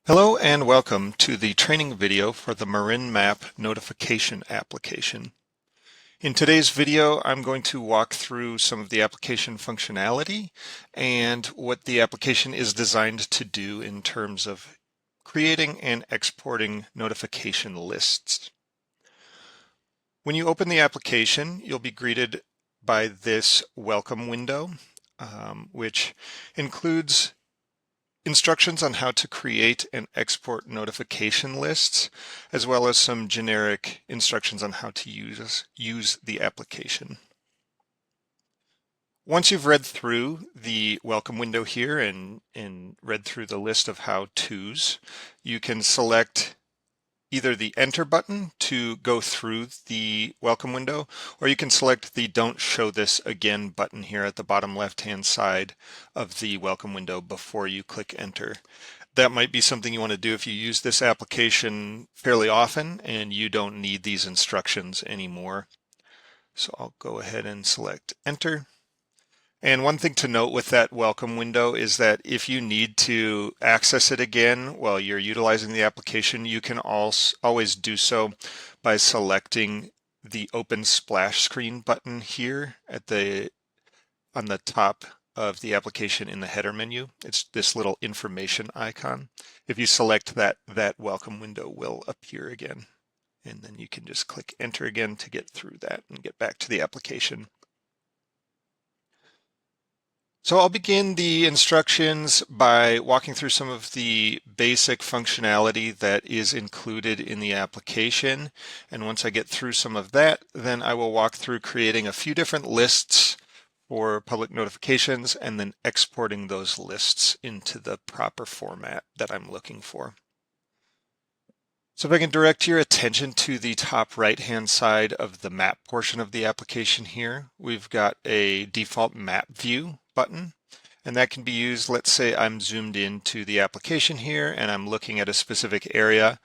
Hello and welcome to the training video for the MarinMap notification application. In today's video, I'm going to walk through some of the application functionality and what the application is designed to do in terms of creating and exporting notification lists. When you open the application, you'll be greeted by this welcome window, which includes instructions on how to create and export notification lists, as well as some generic instructions on how to use the application. Once you've read through the welcome window here and read through the list of how-tos, you can select either the enter button to go through the welcome window, or you can select the don't show this again button here at the bottom left hand side of the welcome window before you click enter. That might be something you want to do if you use this application fairly often and you don't need these instructions anymore. So I'll go ahead and select enter. And one thing to note with that welcome window is that if you need to access it again while you're utilizing the application, you can always do so by selecting the Open Splash Screen button here on the top of the application in the header menu. It's this little information icon. If you select that, that welcome window will appear again. And then you can just click enter again to get through that and get back to the application. So I'll begin the instructions by walking through some of the basic functionality that is included in the application. And once I get through some of that, then I will walk through creating a few different lists for public notifications and then exporting those lists into the proper format that I'm looking for. So if I can direct your attention to the top right-hand side of the map portion of the application here, we've got a default map view button, and that can be used, let's say I'm zoomed into the application here and I'm looking at a specific area,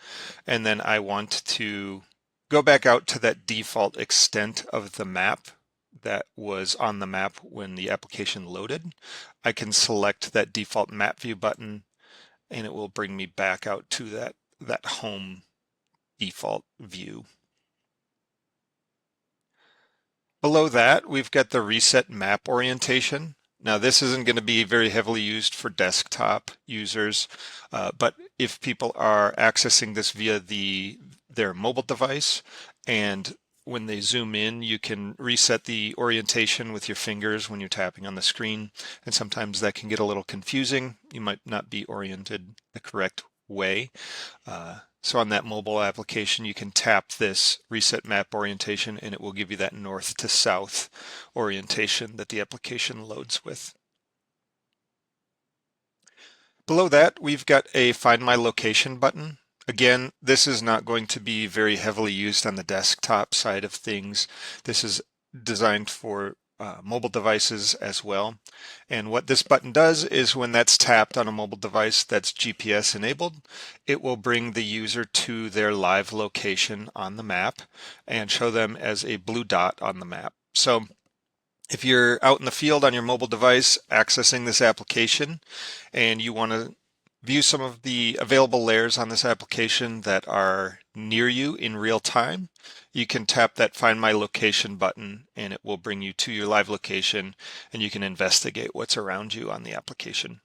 and then I want to go back out to that default extent of the map that was on the map when the application loaded. I can select that default map view button and it will bring me back out to that home default view. Below that, we've got the reset map orientation. Now, this isn't going to be very heavily used for desktop users, but if people are accessing this via their mobile device, and when they zoom in, you can reset the orientation with your fingers when you're tapping on the screen, and sometimes that can get a little confusing. You might not be oriented the correct way. So on that mobile application, you can tap this reset map orientation and it will give you that north to south orientation that the application loads with. Below that, we've got a Find My Location button. Again, this is not going to be very heavily used on the desktop side of things. This is designed for mobile devices as well. And what this button does is when that's tapped on a mobile device that's GPS enabled, it will bring the user to their live location on the map and show them as a blue dot on the map. So if you're out in the field on your mobile device accessing this application and you want to view some of the available layers on this application that are near you in real time, you can tap that Find My Location button and it will bring you to your live location and you can investigate what's around you on the application.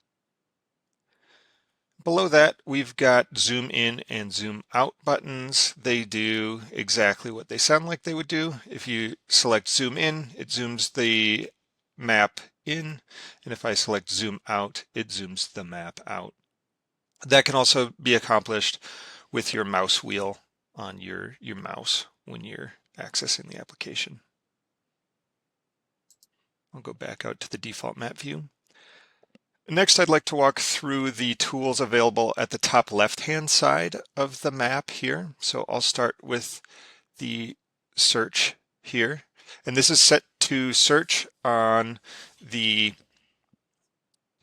Below that, we've got zoom in and zoom out buttons. They do exactly what they sound like they would do. If you select zoom in, it zooms the map in, and if I select zoom out, it zooms the map out. That can also be accomplished with your mouse wheel on your mouse when you're accessing the application. I'll go back out to the default map view. Next, I'd like to walk through the tools available at the top left-hand side of the map here. So I'll start with the search here. And this is set to search on the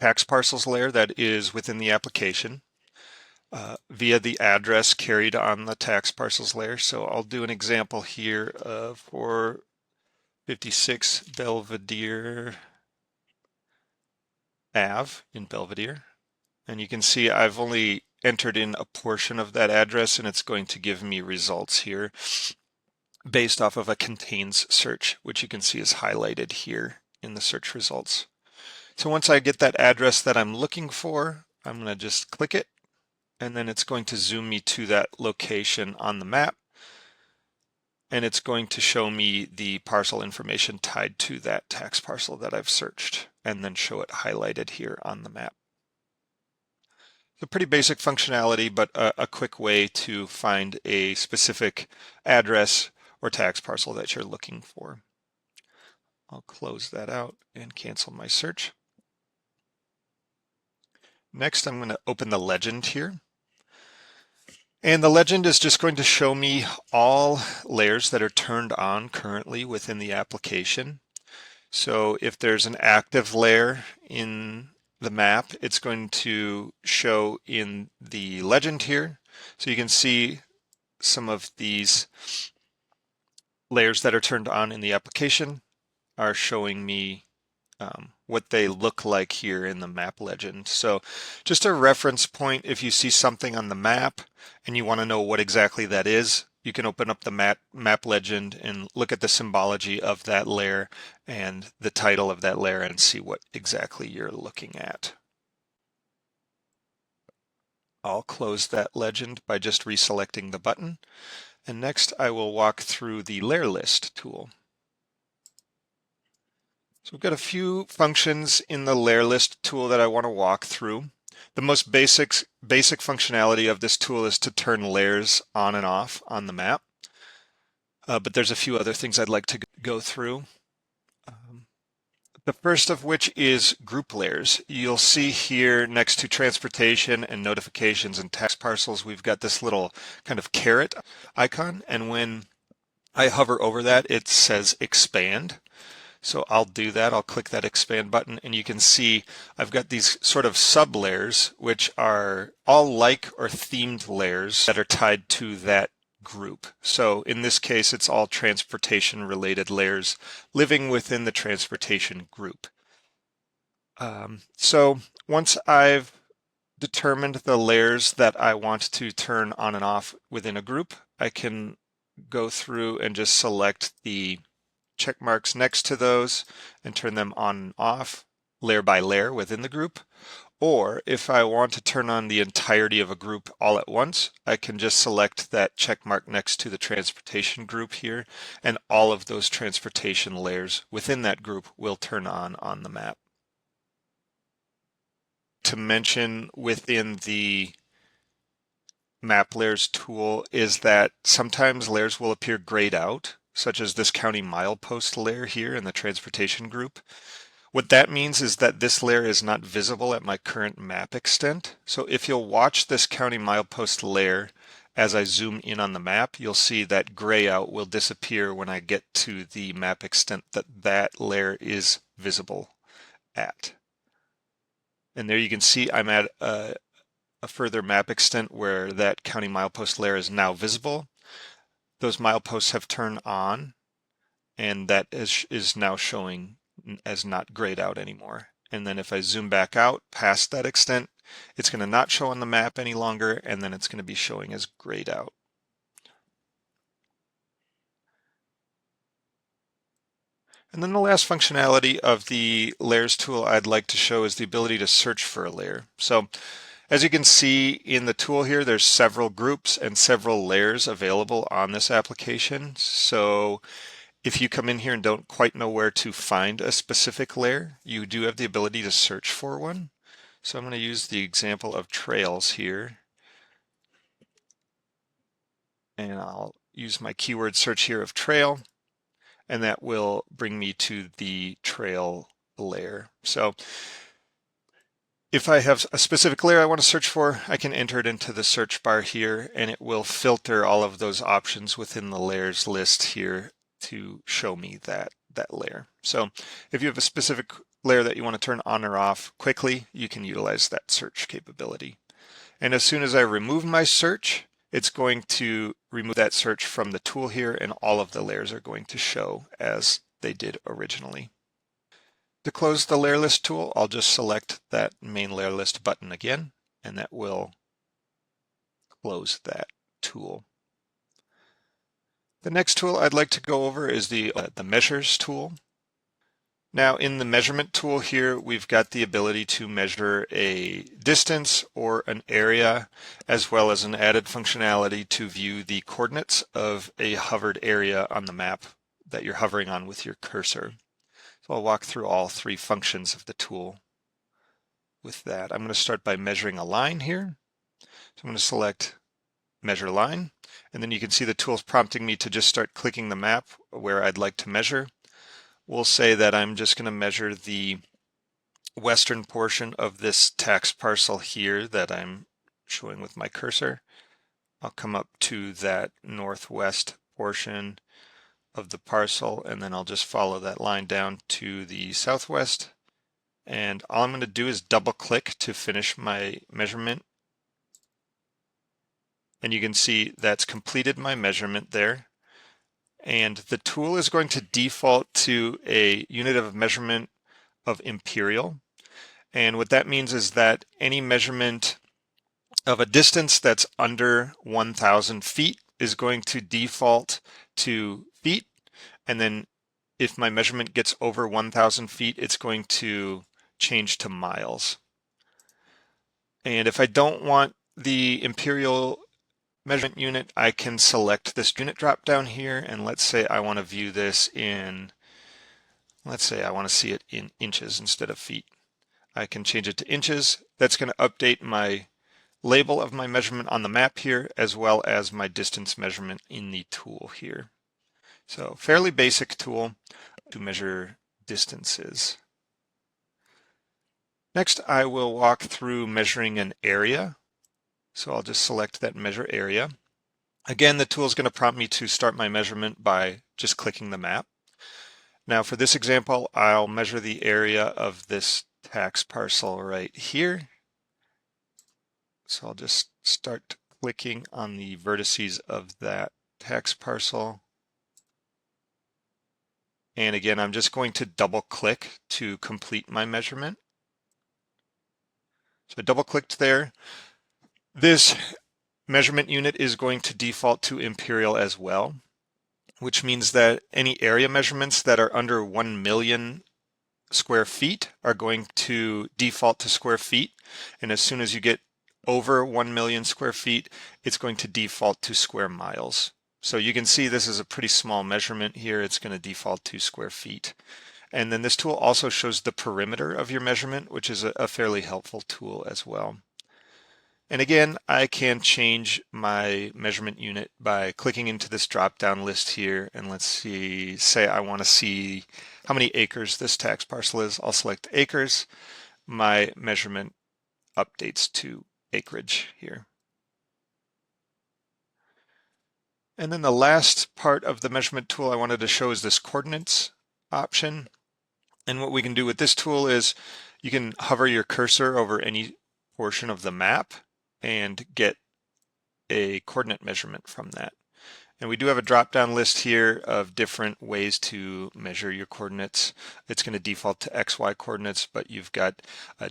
tax parcels layer that is within the application via the address carried on the tax parcels layer. So I'll do an example here of 456 Belvedere Ave in Belvedere. And you can see I've only entered in a portion of that address, and it's going to give me results here based off of a contains search, which you can see is highlighted here in the search results. So once I get that address that I'm looking for, I'm going to just click it, and then it's going to zoom me to that location on the map, and it's going to show me the parcel information tied to that tax parcel that I've searched, and then show it highlighted here on the map. It's a pretty basic functionality, but a quick way to find a specific address or tax parcel that you're looking for. I'll close that out and cancel my search. Next, I'm going to open the legend here. And the legend is just going to show me all layers that are turned on currently within the application. So if there's an active layer in the map, it's going to show in the legend here. So you can see some of these layers that are turned on in the application are showing me what they look like here in the map legend. So just a reference point, if you see something on the map and you want to know what exactly that is, you can open up the map legend and look at the symbology of that layer and the title of that layer and see what exactly you're looking at. I'll close that legend by just reselecting the button. And next I will walk through the layer list tool. So we've got a few functions in the layer list tool that I want to walk through. The most basic functionality of this tool is to turn layers on and off on the map. But there's a few other things I'd like to go through. The first of which is group layers. You'll see here next to transportation and notifications and tax parcels, we've got this little kind of caret icon. And when I hover over that, it says expand. So I'll do that. I'll click that expand button, and you can see I've got these sort of sub layers, which are all like or themed layers that are tied to that group. So in this case, it's all transportation related layers living within the transportation group. So once I've determined the layers that I want to turn on and off within a group, I can go through and just select the check marks next to those and turn them on and off layer by layer within the group. Or if I want to turn on the entirety of a group all at once, I can just select that check mark next to the transportation group here, and all of those transportation layers within that group will turn on the map. To mention within the map layers tool is that sometimes layers will appear grayed out, such as this county milepost layer here in the transportation group. What that means is that this layer is not visible at my current map extent. So if you'll watch this county milepost layer as I zoom in on the map, you'll see that gray out will disappear when I get to the map extent that that layer is visible at. And there you can see I'm at a further map extent where that county milepost layer is now visible. Those mileposts have turned on, and that is now showing as not grayed out anymore. And then if I zoom back out past that extent, it's going to not show on the map any longer, and then it's going to be showing as grayed out. And then the last functionality of the layers tool I'd like to show is the ability to search for a layer. So as you can see in the tool here, there's several groups and several layers available on this application. So if you come in here and don't quite know where to find a specific layer, you do have the ability to search for one. So I'm going to use the example of trails here. And I'll use my keyword search here of trail, and that will bring me to the trail layer. So if I have a specific layer I want to search for, I can enter it into the search bar here, and it will filter all of those options within the layers list here to show me that layer. So if you have a specific layer that you want to turn on or off quickly, you can utilize that search capability. And as soon as I remove my search, it's going to remove that search from the tool here, and all of the layers are going to show as they did originally. To close the layer list tool, I'll just select that main layer list button again, and that will close that tool. The next tool I'd like to go over is the measures tool. Now in the measurement tool here, we've got the ability to measure a distance or an area, as well as an added functionality to view the coordinates of a hovered area on the map that you're hovering on with your cursor. So I'll walk through all three functions of the tool with that. I'm going to start by measuring a line here. So I'm going to select measure line, and then you can see the tool's prompting me to just start clicking the map where I'd like to measure. We'll say that I'm just going to measure the western portion of this tax parcel here that I'm showing with my cursor. I'll come up to that northwest portion of the parcel, and then I'll just follow that line down to the southwest. And all I'm going to do is double click to finish my measurement. And you can see that's completed my measurement there. And the tool is going to default to a unit of measurement of imperial. And what that means is that any measurement of a distance that's under 1,000 feet is going to default to feet. And then if my measurement gets over 1,000 feet, it's going to change to miles. And if I don't want the imperial measurement unit, I can select this unit drop down here, and let's say I want to view this in, let's say I want to see it in inches instead of feet. I can change it to inches. That's going to update my label of my measurement on the map here, as well as my distance measurement in the tool here. So fairly basic tool to measure distances. Next, I will walk through measuring an area. So I'll just select that measure area. Again, the tool is going to prompt me to start my measurement by just clicking the map. Now for this example, I'll measure the area of this tax parcel right here. So I'll just start clicking on the vertices of that tax parcel. And again, I'm just going to double click to complete my measurement. So I double clicked there. This measurement unit is going to default to imperial as well, which means that any area measurements that are under 1 million square feet are going to default to square feet. And as soon as you get over 1 million square feet, it's going to default to square miles. So you can see this is a pretty small measurement here. It's going to default to square feet. And then this tool also shows the perimeter of your measurement, which is a fairly helpful tool as well. And again, I can change my measurement unit by clicking into this drop-down list here. And let's see, say I want to see how many acres this tax parcel is. I'll select acres. My measurement updates to acreage here. And then the last part of the measurement tool I wanted to show is this coordinates option. And what we can do with this tool is you can hover your cursor over any portion of the map and get a coordinate measurement from that. And we do have a drop-down list here of different ways to measure your coordinates. It's going to default to XY coordinates, but you've got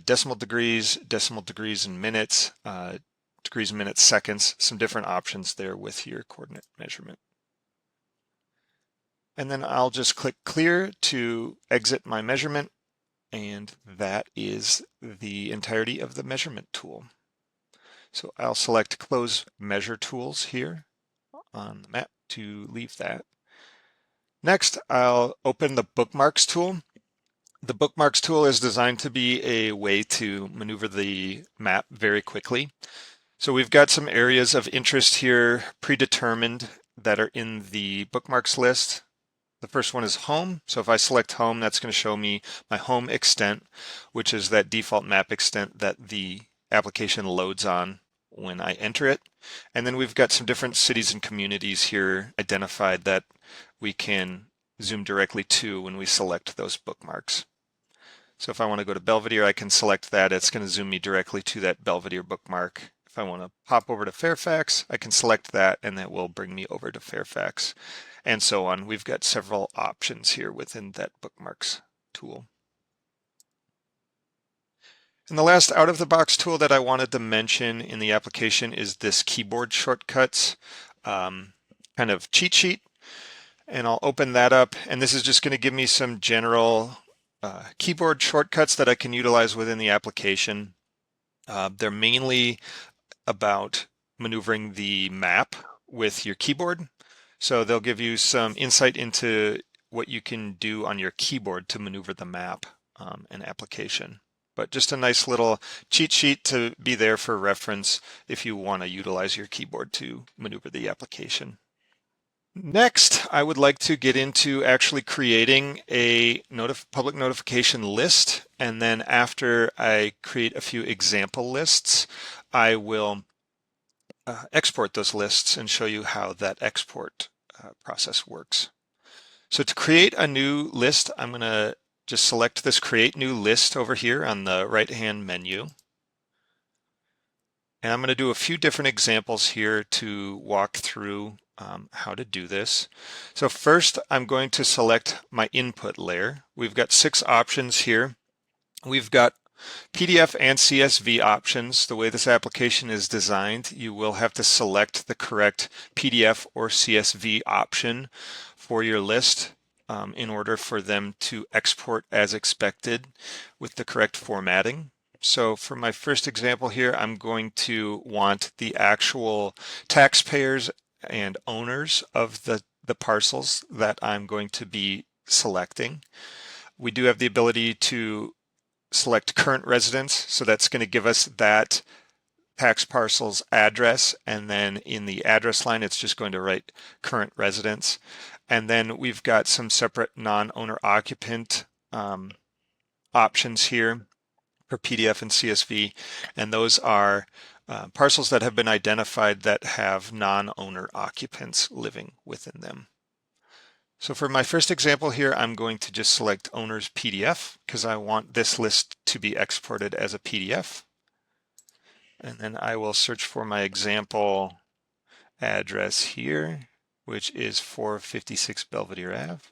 decimal degrees in minutes, degrees in minutes, seconds, some different options there with your coordinate measurement. And then I'll just click clear to exit my measurement. And that is the entirety of the measurement tool. So I'll select close measure tools here on the map to leave that. Next, I'll open the Bookmarks tool. The Bookmarks tool is designed to be a way to maneuver the map very quickly. So we've got some areas of interest here predetermined that are in the bookmarks list. The first one is home. So if I select home, that's going to show me my home extent, which is that default map extent that the application loads on when I enter it. And then we've got some different cities and communities here identified that we can zoom directly to when we select those bookmarks. So if I want to go to Belvedere, I can select that. It's going to zoom me directly to that Belvedere bookmark. If I want to pop over to Fairfax, I can select that and that will bring me over to Fairfax, and so on. We've got several options here within that bookmarks tool. And the last out-of-the-box tool that I wanted to mention in the application is this keyboard shortcuts kind of cheat sheet. And I'll open that up, and this is just going to give me some general keyboard shortcuts that I can utilize within the application. They're mainly about maneuvering the map with your keyboard. So they'll give you some insight into what you can do on your keyboard to maneuver the map and application. But just a nice little cheat sheet to be there for reference if you want to utilize your keyboard to maneuver the application. Next, I would like to get into actually creating a public notification list. And then after I create a few example lists, I will export those lists and show you how that export process works. So to create a new list, I'm going to just select this Create New List over here on the right-hand menu. And I'm going to do a few different examples here to walk through how to do this. So first, I'm going to select my input layer. We've got 6 options here. We've got PDF and CSV options. The way this application is designed, you will have to select the correct PDF or CSV option for your list in order for them to export as expected with the correct formatting. So for my first example here, I'm going to want the actual taxpayers and owners of the parcels that I'm going to be selecting. We do have the ability to select current residence, so that's going to give us that tax parcel's address, and then in the address line it's just going to write current residence. And then we've got some separate non-owner occupant options here for PDF and CSV, and those are parcels that have been identified that have non-owner occupants living within them. So for my first example here, I'm going to just select Owner's PDF because I want this list to be exported as a PDF. And then I will search for my example address here, which is 456 Belvedere Ave.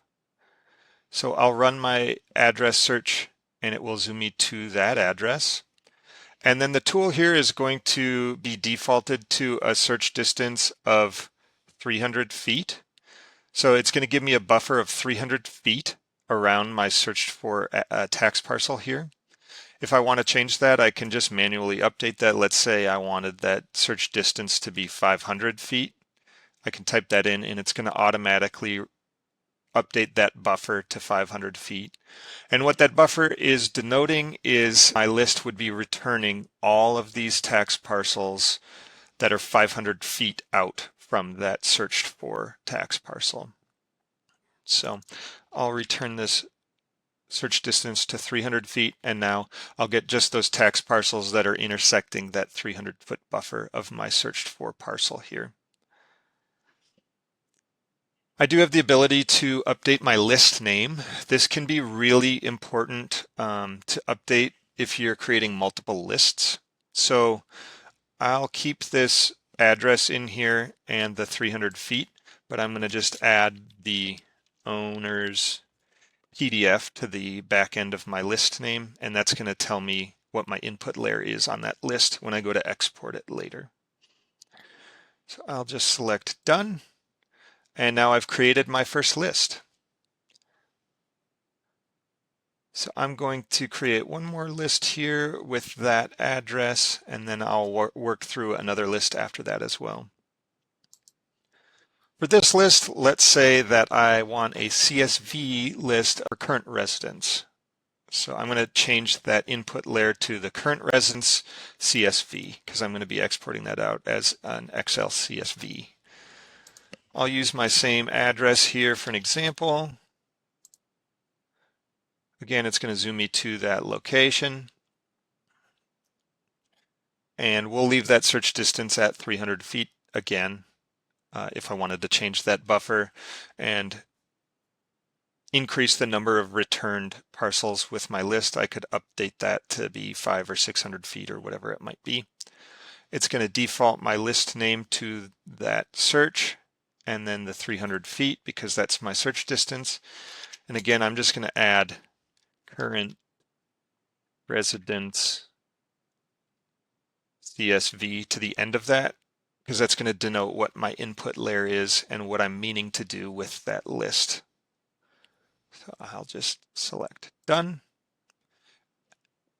So I'll run my address search and it will zoom me to that address. And then the tool here is going to be defaulted to a search distance of 300 feet. So it's going to give me a buffer of 300 feet around my searched for a tax parcel here. If I want to change that, I can just manually update that. Let's say I wanted that search distance to be 500 feet. I can type that in and it's going to automatically update that buffer to 500 feet. And what that buffer is denoting is my list would be returning all of these tax parcels that are 500 feet out from that searched for tax parcel. So I'll return this search distance to 300 feet, and now I'll get just those tax parcels that are intersecting that 300-foot buffer of my searched for parcel here. I do have the ability to update my list name. This can be really important to update if you're creating multiple lists. So I'll keep this address in here and the 300 feet, but I'm going to just add the owner's PDF to the back end of my list name, and that's going to tell me what my input layer is on that list when I go to export it later. So I'll just select Done, and now I've created my first list. So I'm going to create one more list here with that address, and then I'll work through another list after that as well. For this list, let's say that I want a CSV list for current residents. So I'm going to change that input layer to the current residence CSV because I'm going to be exporting that out as an Excel CSV. I'll use my same address here for an example. Again, it's going to zoom me to that location. And we'll leave that search distance at 300 feet again if I wanted to change that buffer and increase the number of returned parcels with my list. I could update that to be 500 or 600 feet or whatever it might be. It's going to default my list name to that search and then the 300 feet because that's my search distance. And again, I'm just going to add current residence CSV to the end of that, because that's going to denote what my input layer is and what I'm meaning to do with that list. So I'll just select done.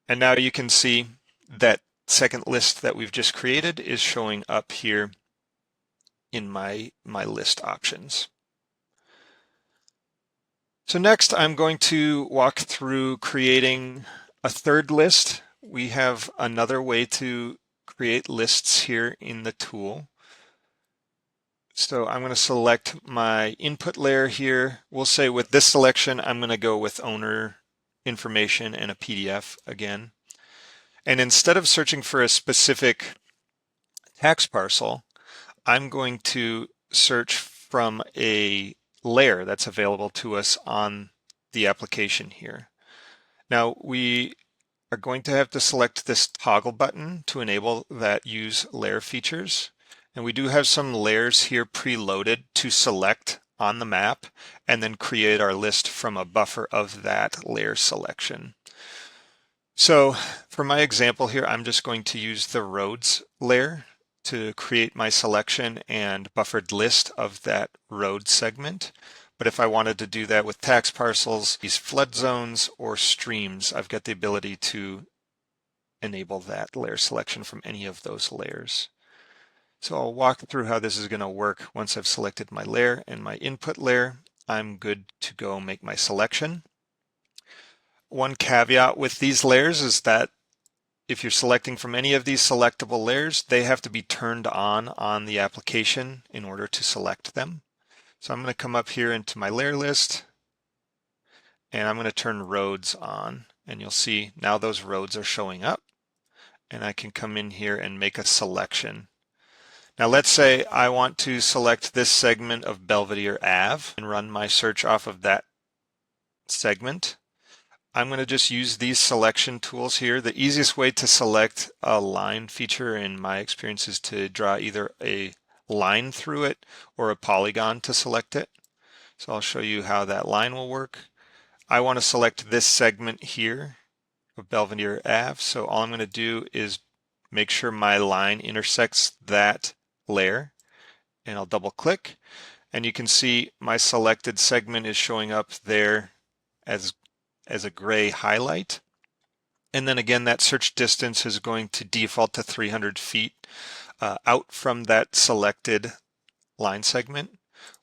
And now you can see that second list that we've just created is showing up here in my list options. So next I'm going to walk through creating a third list. We have another way to create lists here in the tool. So I'm going to select my input layer here. We'll say with this selection, I'm going to go with owner information and a PDF again. And instead of searching for a specific tax parcel, I'm going to search from a layer that's available to us on the application here. Now we are going to have to select this toggle button to enable that use layer features. And we do have some layers here preloaded to select on the map and then create our list from a buffer of that layer selection. So for my example here, I'm just going to use the roads layer to create my selection and buffered list of that road segment. But if I wanted to do that with tax parcels, these flood zones or streams, I've got the ability to enable that layer selection from any of those layers. So I'll walk through how this is going to work. Once I've selected my layer and my input layer, I'm good to go make my selection. One caveat with these layers is that if you're selecting from any of these selectable layers, they have to be turned on the application in order to select them. So I'm going to come up here into my layer list and I'm going to turn roads on, and you'll see now those roads are showing up, and I can come in here and make a selection. Now let's say I want to select this segment of Belvedere Ave and run my search off of that segment. I'm going to just use these selection tools here. The easiest way to select a line feature in my experience is to draw either a line through it or a polygon to select it. So I'll show you how that line will work. I want to select this segment here of Belvedere Ave. So all I'm going to do is make sure my line intersects that layer, and I'll double click, and you can see my selected segment is showing up there as a gray highlight. And then again, that search distance is going to default to 300 feet out from that selected line segment.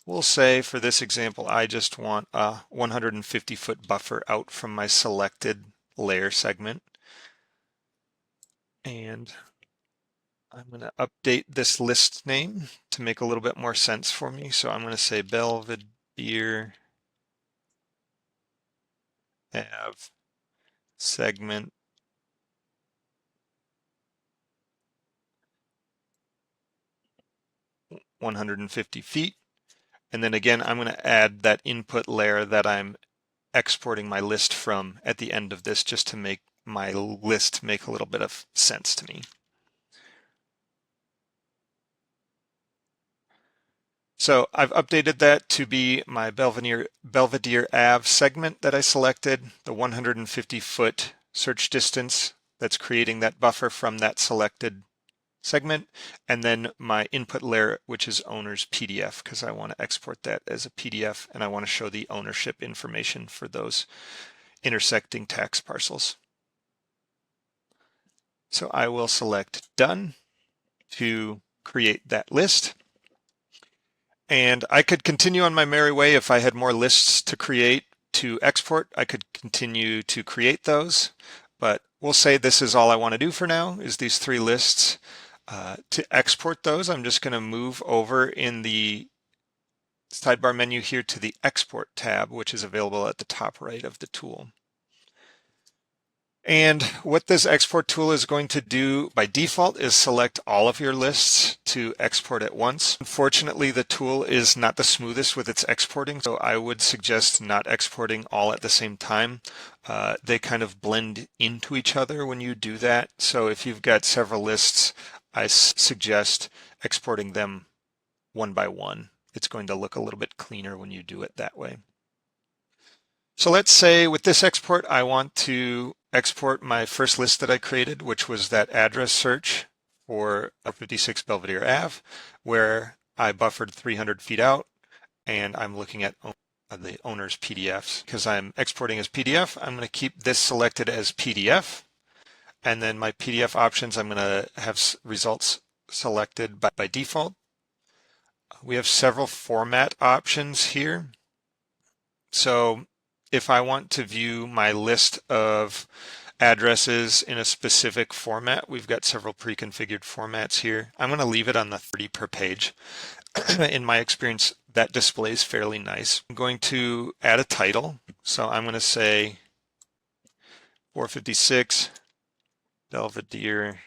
We'll say for this example, I just want a 150-foot buffer out from my selected layer segment. And I'm going to update this list name to make a little bit more sense for me. So I'm going to say Belvedere Ave segment 150 feet. And then again, I'm going to add that input layer that I'm exporting my list from at the end of this, just to make my list make a little bit of sense to me. So I've updated that to be my Belvedere Ave segment that I selected, the 150-foot search distance that's creating that buffer from that selected segment, and then my input layer, which is owner's PDF, because I want to export that as a PDF and I want to show the ownership information for those intersecting tax parcels. So I will select done to create that list. And I could continue on my merry way. If I had more lists to create to export, I could continue to create those. But we'll say this is all I want to do for now, is these three lists. To export those, I'm just going to move over in the sidebar menu here to the Export tab, which is available at the top right of the tool. And what this export tool is going to do by default is select all of your lists to export at once. Unfortunately, the tool is not the smoothest with its exporting, so I would suggest not exporting all at the same time. They kind of blend into each other when you do that. So if you've got several lists, I suggest exporting them one by one. It's going to look a little bit cleaner when you do it that way. So let's say with this export, I want to export my first list that I created, which was that address search for a 56 Belvedere Ave, where I buffered 300 feet out, and I'm looking at the owner's PDFs. Because I'm exporting as PDF, I'm going to keep this selected as PDF, and then my PDF options, I'm going to have results selected by default. We have several format options here. So if I want to view my list of addresses in a specific format, we've got several pre-configured formats here. I'm going to leave it on the 30 per page. In my experience, that displays fairly nice. I'm going to add a title. So I'm going to say 456 Belvedere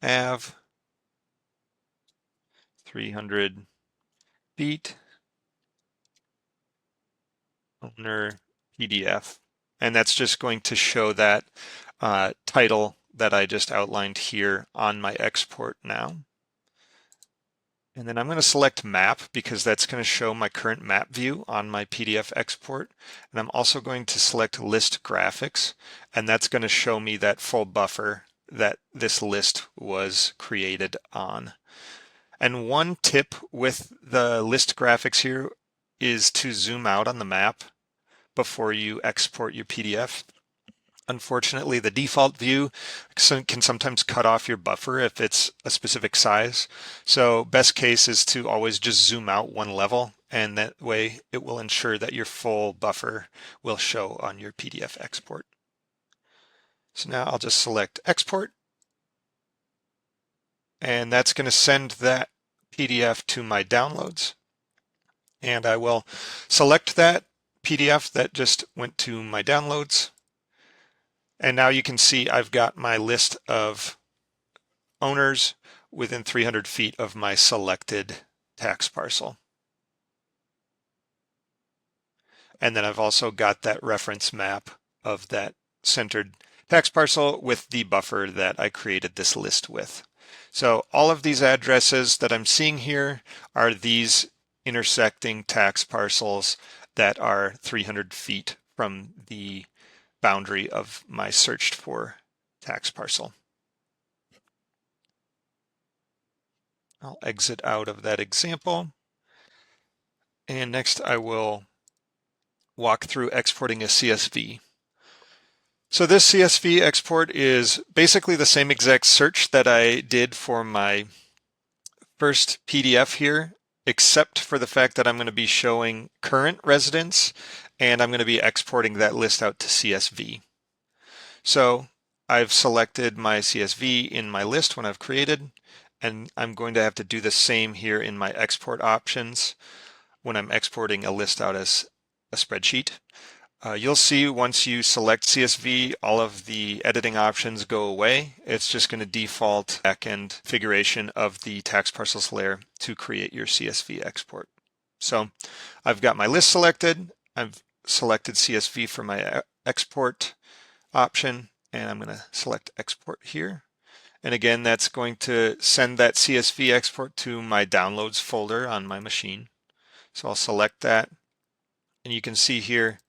Ave, 300 feet, owner PDF. And that's just going to show that title that I just outlined here on my export now. And then I'm going to select map because that's going to show my current map view on my PDF export. And I'm also going to select list graphics, and that's going to show me that full buffer that this list was created on. And one tip with the list graphics here is to zoom out on the map before you export your PDF. Unfortunately, the default view can sometimes cut off your buffer if it's a specific size. So best case is to always just zoom out one level, and that way it will ensure that your full buffer will show on your PDF export. So now I'll just select export, and that's going to send that PDF to my downloads. And I will select that PDF that just went to my downloads. And now you can see I've got my list of owners within 300 feet of my selected tax parcel. And then I've also got that reference map of that centered tax parcel with the buffer that I created this list with. So all of these addresses that I'm seeing here are these intersecting tax parcels that are 300 feet from the boundary of my searched for tax parcel. I'll exit out of that example. And next I will walk through exporting a CSV. So this CSV export is basically the same exact search that I did for my first PDF here, except for the fact that I'm going to be showing current residents, and I'm going to be exporting that list out to CSV. So I've selected my CSV in my list when I've created, and I'm going to have to do the same here in my export options when I'm exporting a list out as a spreadsheet. You'll see once you select CSV, all of the editing options go away. It's just going to default backend configuration of the tax parcels layer to create your CSV export. So I've got my list selected. I've selected CSV for my export option, and I'm going to select export here. And again, that's going to send that CSV export to my downloads folder on my machine. So I'll select that, and you can see here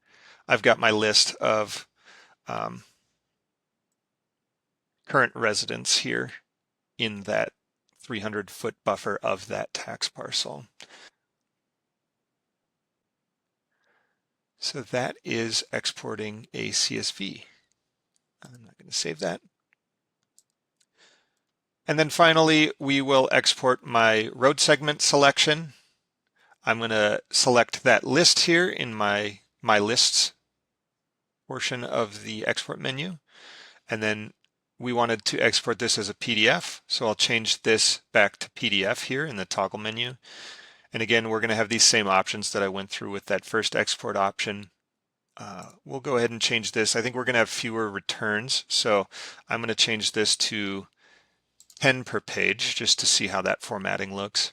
I've got my list of current residents here in that 300-foot buffer of that tax parcel. So that is exporting a CSV. I'm not going to save that. And then finally, we will export my road segment selection. I'm going to select that list here in my lists portion of the export menu. And then we wanted to export this as a PDF. So I'll change this back to PDF here in the toggle menu. And again, we're going to have these same options that I went through with that first export option. We'll go ahead and change this. I think we're going to have fewer returns. So I'm going to change this to 10 per page just to see how that formatting looks.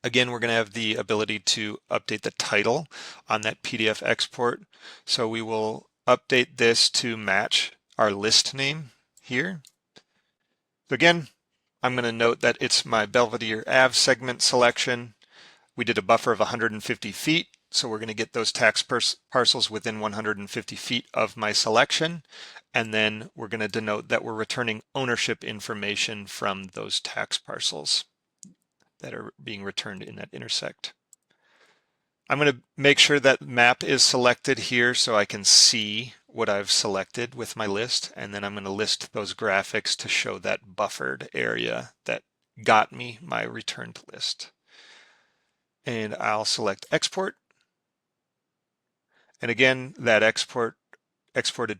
Again, we're going to have the ability to update the title on that PDF export. So we will update this to match our list name here. So again, I'm going to note that it's my Belvedere Ave segment selection. We did a buffer of 150 feet, So we're going to get those tax parcels within 150 feet of my selection, and then we're going to denote that we're returning ownership information from those tax parcels that are being returned in that intersect. I'm going to make sure that map is selected here so I can see what I've selected with my list, and then I'm going to list those graphics to show that buffered area that got me my returned list. And I'll select export. And again, that exported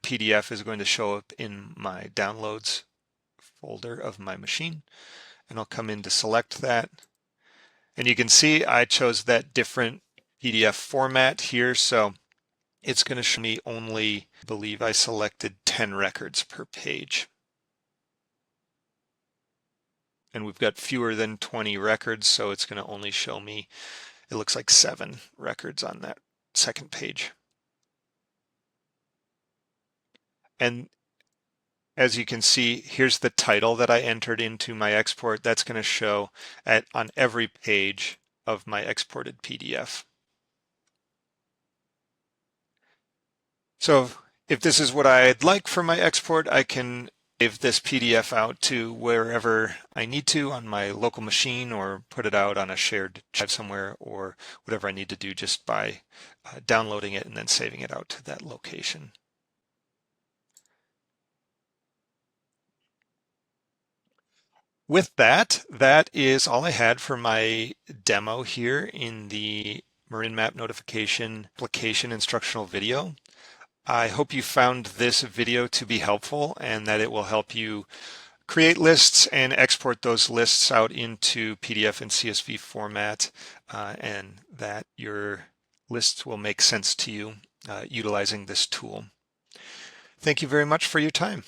PDF is going to show up in my downloads folder of my machine. And I'll come in to select that. And you can see I chose that different PDF format here. So it's going to show me only, I believe I selected 10 records per page. And we've got fewer than 20 records, so it's going to only show me, it looks like 7 records on that second page. And as you can see, here's the title that I entered into my export. That's going to show on every page of my exported PDF. So if this is what I'd like for my export, I can save this PDF out to wherever I need to on my local machine, or put it out on a shared drive somewhere, or whatever I need to do just by downloading it and then saving it out to that location. With that, that is all I had for my demo here in the MarinMap notification application instructional video. I hope you found this video to be helpful and that it will help you create lists and export those lists out into PDF and CSV format, and that your lists will make sense to you utilizing this tool. Thank you very much for your time.